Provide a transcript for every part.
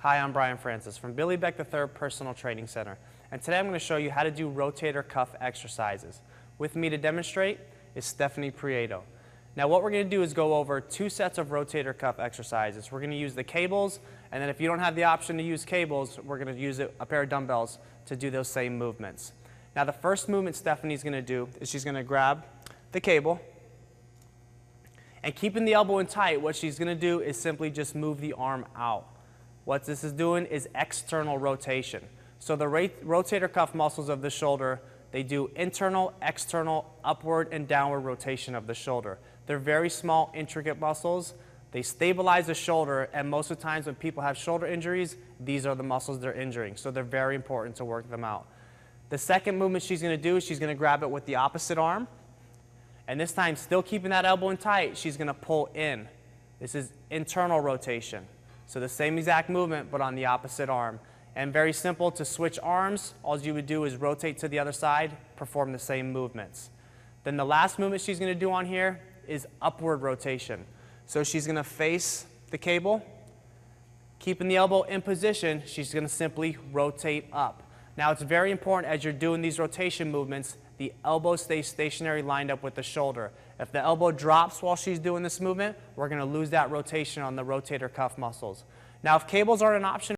Hi, I'm Brian Francis from Billy Beck III Personal Training Center, and today I'm going to show you how to do rotator cuff exercises. With me to demonstrate is Stephanie Prieto. Now what we're going to do is go over 2 sets of rotator cuff exercises. We're going to use the cables, and then if you don't have the option to use cables, we're going to use a pair of dumbbells to do those same movements. Now the first movement Stephanie's going to do is she's going to grab the cable, and keeping the elbow in tight, what she's going to do is simply just move the arm out. What this is doing is external rotation. So the rotator cuff muscles of the shoulder, they do internal, external, upward, and downward rotation of the shoulder. They're very small, intricate muscles. They stabilize the shoulder, and most of the times when people have shoulder injuries, these are the muscles they're injuring. So they're very important to work them out. The second movement she's going to do is she's going to grab it with the opposite arm. And this time, still keeping that elbow in tight, she's going to pull in. This is internal rotation. So the same exact movement, but on the opposite arm. And very simple, to switch arms, all you would do is rotate to the other side, perform the same movements. Then the last movement she's going to do on here is upward rotation. So she's going to face the cable, keeping the elbow in position, she's going to simply rotate up. Now it's very important as you're doing these rotation movements, the elbow stays stationary lined up with the shoulder. If the elbow drops while she's doing this movement, we're going to lose that rotation on the rotator cuff muscles. Now if cables aren't an option,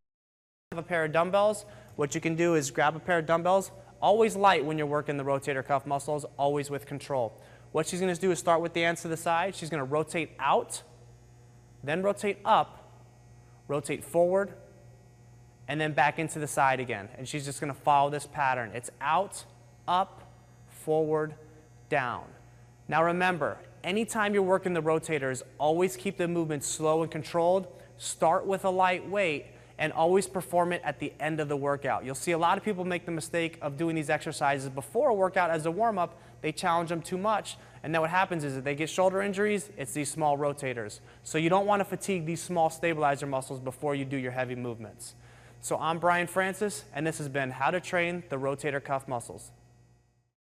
have a pair of dumbbells, what you can do is grab a pair of dumbbells, always light when you're working the rotator cuff muscles, always with control. What she's going to do is start with the ends to the side. She's going to rotate out, then rotate up, rotate forward, and then back into the side again. And she's just going to follow this pattern. It's out, up, forward, down. Now remember, anytime you're working the rotators, always keep the movement slow and controlled. Start with a light weight and always perform it at the end of the workout. You'll see a lot of people make the mistake of doing these exercises before a workout as a warm-up. They challenge them too much, and then what happens is that they get shoulder injuries. It's these small rotators. So you don't want to fatigue these small stabilizer muscles before you do your heavy movements. So I'm Brian Francis, and this has been How to Train the Rotator Cuff Muscles.